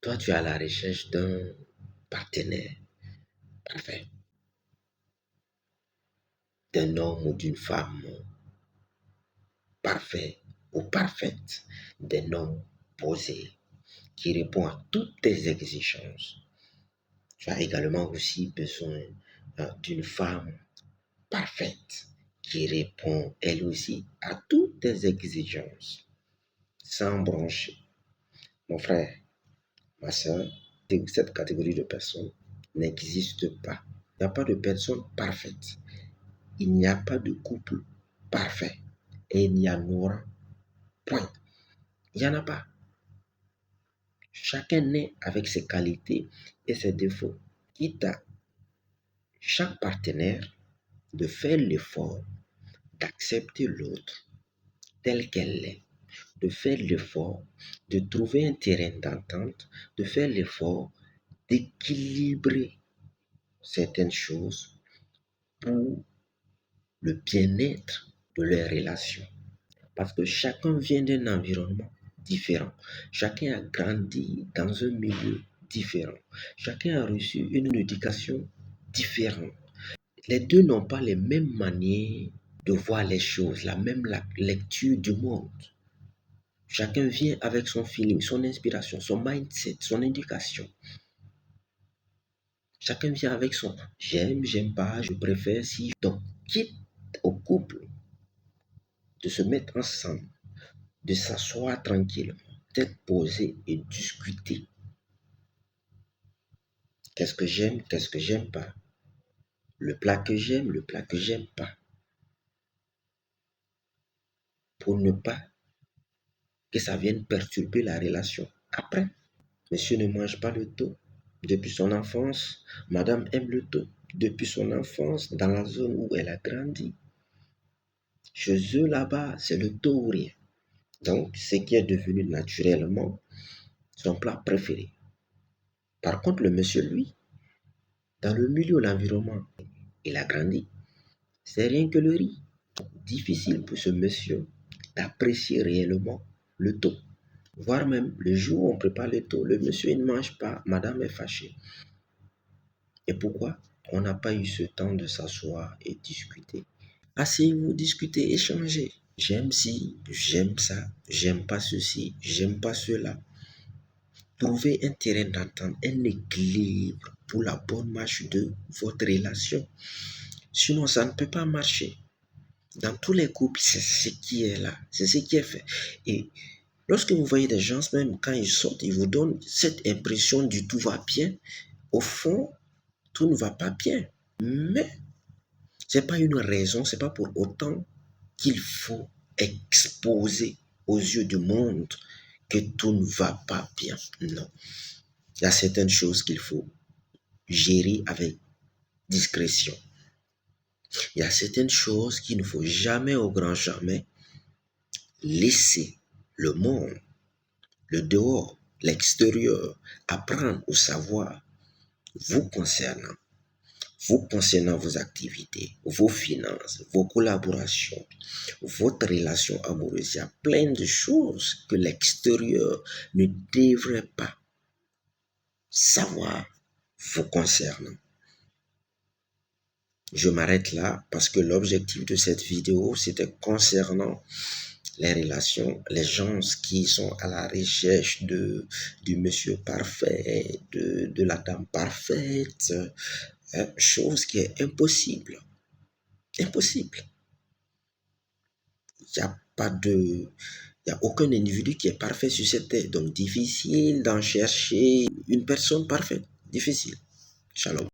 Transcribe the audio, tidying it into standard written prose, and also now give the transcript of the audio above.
Toi, tu es à la recherche d'un partenaire parfait, d'un homme ou d'une femme parfait ou parfaite, d'un homme posé qui répond à toutes tes exigences. Tu as également aussi besoin d'une femme parfaite qui répond elle aussi à toutes tes exigences, sans broncher. Mon frère, ma soeur, cette catégorie de personnes n'existe pas. Il n'y a pas de personne parfaite. Il n'y a pas de couple parfait. Et il n'y en aura point. Il n'y en a pas. Chacun naît avec ses qualités et ses défauts. Quitte à chaque partenaire de faire l'effort d'accepter l'autre tel qu'elle est, de faire l'effort de trouver un terrain d'entente, de faire l'effort d'équilibrer certaines choses pour le bien-être de leur relation. Parce que chacun vient d'un environnement différent. Chacun a grandi dans un milieu différent. Chacun a reçu une éducation différente. Les deux n'ont pas les mêmes manières de voir les choses, la même lecture du monde. Chacun vient avec son feeling, son inspiration, son mindset, son éducation. Chacun vient avec son j'aime, j'aime pas, je préfère si. Donc, quitte au couple de se mettre ensemble, de s'asseoir tranquillement, d'être posé et discuter. Qu'est-ce que j'aime pas. Le plat que j'aime pas. Pour ne pas que ça vienne perturber la relation. Après, monsieur ne mange pas le thon. Depuis son enfance, madame aime le thon. Depuis son enfance, dans la zone où elle a grandi. Chez eux là-bas, c'est le thon ou rien. Donc, ce qui est devenu naturellement son plat préféré. Par contre, le monsieur, lui, dans le milieu, l'environnement, il a grandi. C'est rien que le riz. Difficile pour ce monsieur d'apprécier réellement le thon. Voire même le jour où on prépare le thon, le monsieur il ne mange pas, madame est fâchée. Et pourquoi? On n'a pas eu ce temps de s'asseoir et discuter. Asseyez-vous, discutez, échangez. J'aime ci, j'aime ça, j'aime pas ceci, j'aime pas cela. Trouvez un terrain d'entente, un équilibre pour la bonne marche de votre relation. Sinon, ça ne peut pas marcher. Dans tous les couples, c'est ce qui est là, c'est ce qui est fait. Et lorsque vous voyez des gens, même quand ils sortent, ils vous donnent cette impression du tout va bien. Au fond, tout ne va pas bien. Mais ce n'est pas une raison, ce n'est pas pour autant qu'il faut exposer aux yeux du monde que tout ne va pas bien. Non. Il y a certaines choses qu'il faut gérer avec discrétion. Il y a certaines choses qu'il ne faut jamais, au grand jamais, laisser le monde, le dehors, l'extérieur, apprendre ou savoir vous concernant vos activités, vos finances, vos collaborations, votre relation amoureuse. Il y a plein de choses que l'extérieur ne devrait pas savoir vous concernant. Je m'arrête là parce que l'objectif de cette vidéo, c'était concernant les relations, les gens qui sont à la recherche du monsieur parfait, de la dame parfaite, chose qui est impossible. Impossible. Il n'y a aucun individu qui est parfait sur cette terre. Donc, difficile d'en chercher une personne parfaite. Difficile. Shalom.